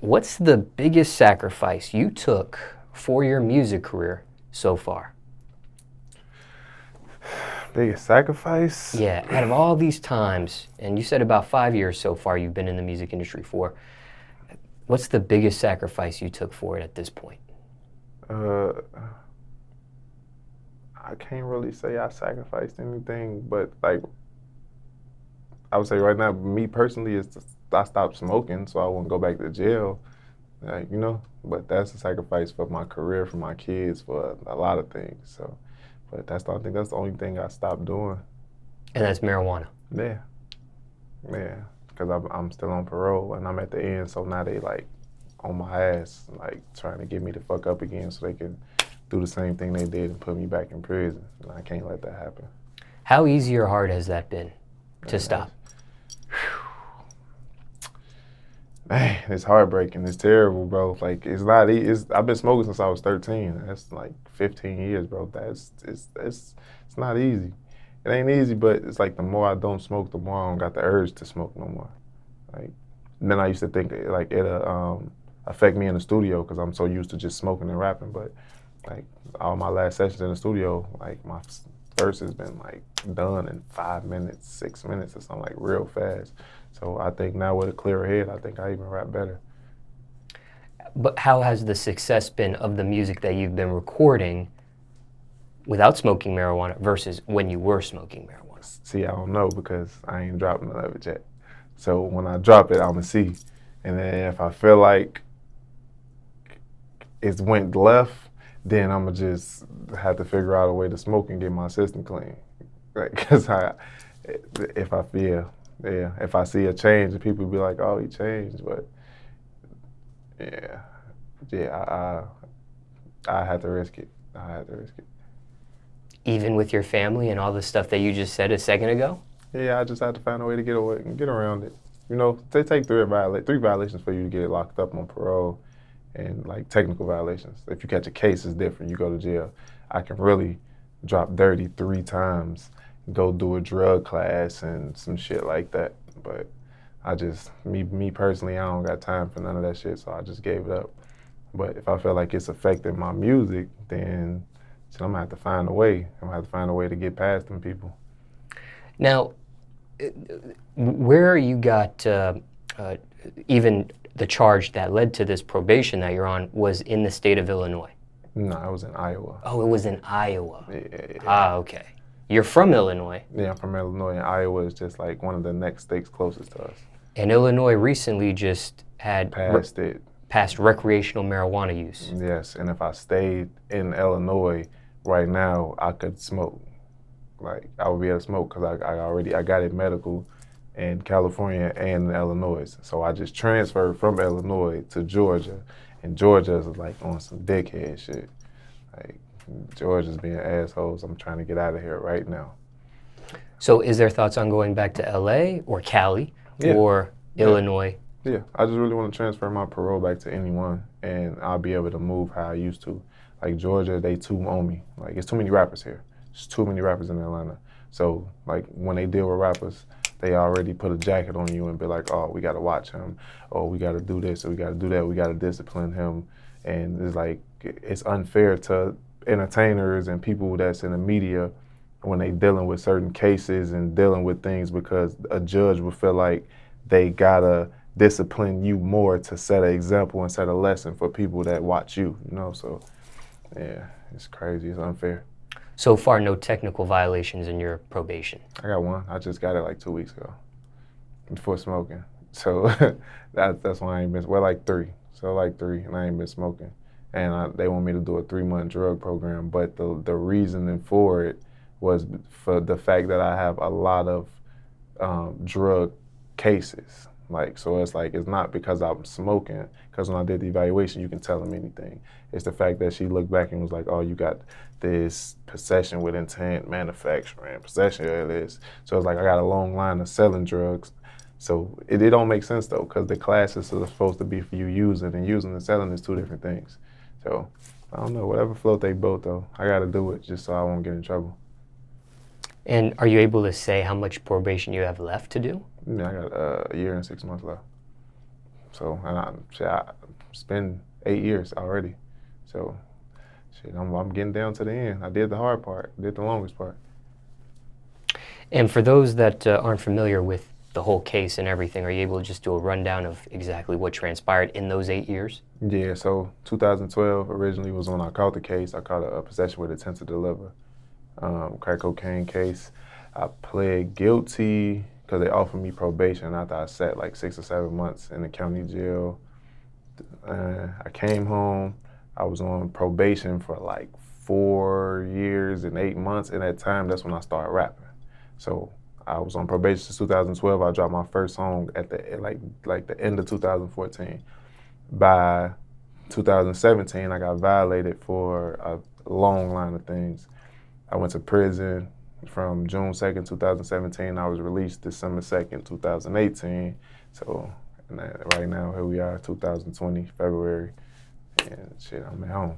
What's the biggest sacrifice you took for your music career so far? Biggest sacrifice? Yeah, out of all these times, and you said about 5 years so far you've been in the music industry for, what's the biggest sacrifice you took for it at this point? Uh, I can't really say I sacrificed anything, but like I would say right now, me personally, is I stopped smoking so I wouldn't go back to jail. Like, you know, but that's a sacrifice for my career, for my kids, for a lot of things. So, but I think that's the only thing I stopped doing. And that's marijuana. Yeah, yeah, because I'm still on parole and I'm at the end, so now they like on my ass, like trying to get me to fuck up again so they can do the same thing they did and put me back in prison. And I can't let that happen. How easy or hard has that been to stop? Man, it's heartbreaking. It's terrible, bro. Like, it's not easy. I've been smoking since I was 13. That's like 15 years, bro. It's not easy. It ain't easy, but it's like the more I don't smoke, the more I don't got the urge to smoke no more. Like, then I used to think like it'll affect me in the studio because I'm so used to just smoking and rapping. But like all my last sessions in the studio, like my verse has been like done in 5 minutes, 6 minutes or something, like real fast. So I think now with a clearer head, I think I even rap better. But how has the success been of the music that you've been recording without smoking marijuana versus when you were smoking marijuana? See, I don't know because I ain't dropped none of it yet. So when I drop it, I'ma see. And then if I feel like it went left, then I'ma just have to figure out a way to smoke and get my system clean. Like, cause if I feel, yeah, if I see a change, and people be like, "Oh, he changed," but yeah, I had to risk it. I had to risk it. Even with your family and all the stuff that you just said a second ago? Yeah, I just had to find a way to get away and get around it. You know, they take three violations for you to get locked up on parole, and like technical violations. If you catch a case, it's different. You go to jail. I can really drop dirty 3 times, go do a drug class and some shit like that. But I just, me personally, I don't got time for none of that shit, so I just gave it up. But if I feel like it's affecting my music, then I'm gonna have to find a way. I'm gonna have to find a way to get past them people. Now, where you got even the charge that led to this probation that you're on was in the state of Illinois? No, I was in Iowa. Oh, it was in Iowa. Yeah. Ah, okay. You're from Illinois. Yeah, I'm from Illinois, and Iowa is just like one of the next states closest to us. And Illinois recently just had passed recreational marijuana use. Yes, and if I stayed in Illinois right now, I could smoke. Like, I would be able to smoke because I got it medical in California and Illinois. So I just transferred from Illinois to Georgia, and Georgia's like on some dickhead shit. Like, Georgia's being assholes. I'm trying to get out of here right now. So is there thoughts on going back to LA or Cali or Illinois? Yeah, I just really want to transfer my parole back to anyone, and I'll be able to move how I used to. Like Georgia, they too on me. Like, it's too many rappers here. There's too many rappers in Atlanta. So like when they deal with rappers, they already put a jacket on you and be like, oh, we got to watch him, or we got to do this, or we got to do that, we got to discipline him. And it's like, it's unfair to entertainers and people that's in the media when they dealing with certain cases and dealing with things, because a judge would feel like they gotta discipline you more to set an example and set a lesson for people that watch you, you know? So yeah, it's crazy, it's unfair. So far, no technical violations in your probation? I got one. I just got it like 2 weeks ago before smoking. So that's why I ain't been, well, like 3. So like 3, and I ain't been smoking. And they want me to do a 3-month drug program, but the reasoning for it was for the fact that I have a lot of drug cases. Like, so it's like, it's not because I'm smoking, because when I did the evaluation, you can tell them anything. It's the fact that she looked back and was like, oh, you got this possession with intent, manufacturing, possession of this. So it's like, I got a long line of selling drugs. So it don't make sense though, because the classes are supposed to be for you using, and using and selling is 2 different things. So I don't know, whatever float they boat though, I gotta do it just so I won't get in trouble. And are you able to say how much probation you have left to do? Yeah, I got a year and 6 months left. So, and it's been 8 years already. So, shit, I'm getting down to the end. I did the hard part, did the longest part. And for those that aren't familiar with the whole case and everything, are you able to just do a rundown of exactly what transpired in those 8 years? Yeah, so 2012 originally was when I caught the case. I caught a possession with intent to deliver, crack cocaine case. I pled guilty because they offered me probation after I sat like 6 or 7 months in the county jail. I came home. I was on probation for like 4 years and 8 months. In that time, that's when I started rapping. So I was on probation since 2012. I dropped my first song at the like the end of 2014. By 2017, I got violated for a long line of things. I went to prison from June 2nd, 2017. I was released December 2nd, 2018. So right now, here we are, 2020, February, and shit, I'm at home.